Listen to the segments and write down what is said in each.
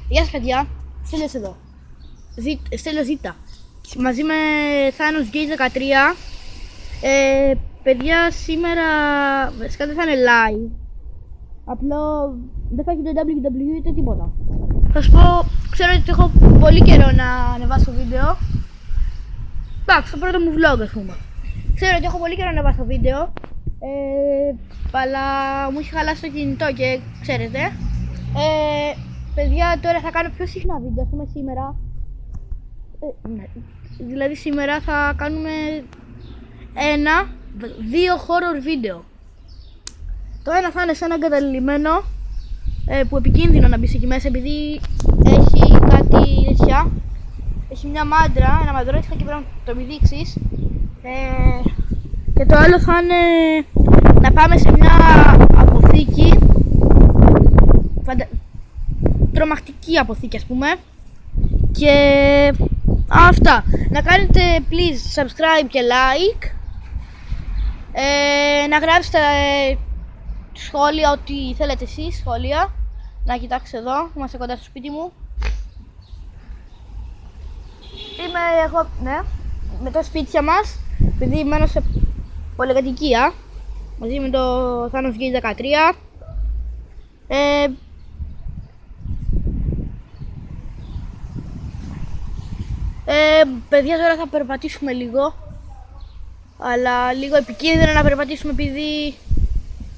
Γεια σας παιδιά, Στέλιος εδώ. Στέλιος Ζήτα. Μαζί με Thanos Gate 13. Παιδιά, σήμερα βασικά δεν θα είναι live. Απλό δεν θα έχει το WWE ούτε τίποτα. Θα σου πω, ξέρω ότι έχω πολύ καιρό να ανεβάσω βίντεο. Εντάξει, το πρώτο μου vlog ας πούμε. Ξέρω ότι έχω πολύ καιρό να ανεβάσω βίντεο. Αλλά μου έχει χαλάσει το κινητό και ξέρετε. Παιδιά, τώρα θα κάνω πιο συχνά βίντεο, ας πούμε σήμερα. Δηλαδή σήμερα θα κάνουμε δύο horror βίντεο. Το ένα θα είναι σε ένα εγκαταλειμμένο που επικίνδυνο να μπει εκεί μέσα επειδή έχει κάτι τέτοια. Έχει μια μάντρα, ένα μαντρότσικα και πρέπει να το επιδείξεις. Και το άλλο θα είναι να πάμε σε μια αποθήκη, τρομακτική αποθήκη ας πούμε. Και αυτά, να κάνετε please subscribe και like, να γράψετε σχόλια ό,τι θέλετε εσείς, σχόλια. Να κοιτάξτε εδώ, είμαστε κοντά στο σπίτι μου. Είμαι εγώ, ναι, με τα σπίτια μας, επειδή μένω σε πολυκατοικία, μαζί με το Thanos Gate 13. Παιδιά, τώρα θα περπατήσουμε λίγο, αλλά λίγο επικίνδυνο να περπατήσουμε επειδή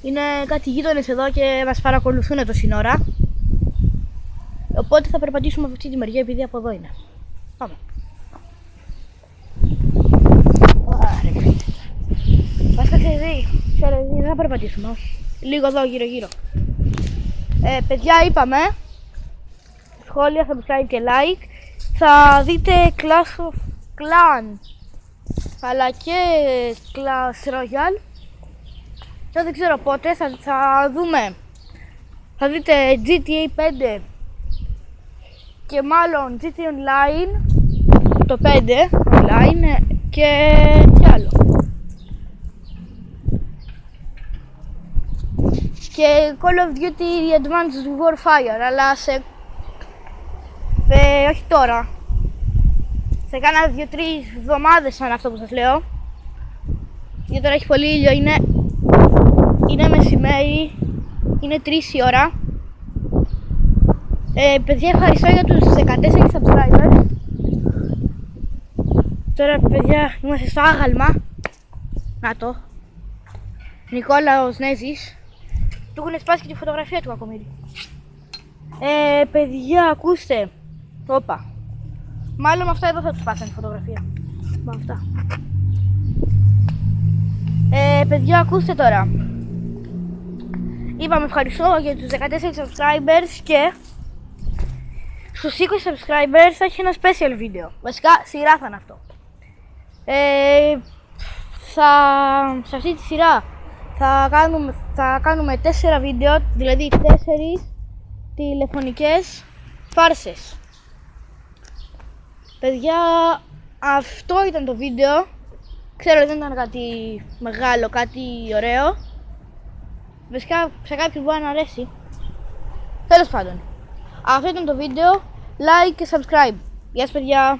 είναι κάτι γείτονες εδώ και μας παρακολουθούν τόση ώρα. Οπότε θα περπατήσουμε από αυτή τη μεριά επειδή από εδώ είναι. Πάμε. Βασικά δεν θα περπατήσουμε, λίγο εδώ γύρω γύρω. Παιδιά, είπαμε σχόλια, subscribe και like. Θα δείτε Clash of Clans αλλά και Clash Royale. Και δεν ξέρω πότε θα δούμε. Θα δείτε GTA 5 και μάλλον GTA Online, το 5 Online και τι άλλο. Και Call of Duty Advanced Warfare, αλλά όχι τώρα. Σε κάνα 2-3 εβδομάδες σαν αυτό που σας λέω. Γιατί τώρα έχει πολύ ήλιο, είναι μεσημέρι, είναι 3 η ώρα. Παιδιά, ευχαριστώ για τους 14 subscribers. Τώρα παιδιά είμαστε στο άγαλμα. Να το Νικόλαος Νέζης. Του έχουν σπάσει και τη φωτογραφία του κακομοίρη. Παιδιά, ακούστε. Όπα. Μάλλον με αυτά εδώ θα τους σπάσανε τη φωτογραφία. Με αυτά. Παιδιά, ακούστε τώρα. Είπαμε ευχαριστώ για τους 14 subscribers και στους 20 subscribers θα έχει ένα special βίντεο. Βασικά σειρά θα είναι αυτό. Σε αυτή τη σειρά θα κάνουμε 4 βίντεο, δηλαδή 4 τηλεφωνικές φάρσες. Παιδιά, αυτό ήταν το βίντεο. Ξέρω δεν ήταν κάτι μεγάλο, κάτι ωραίο. Βασικά σε κάποιους μπορεί να αρέσει. Τέλος πάντων, αυτό ήταν το βίντεο. Like και subscribe. Γεια σας παιδιά.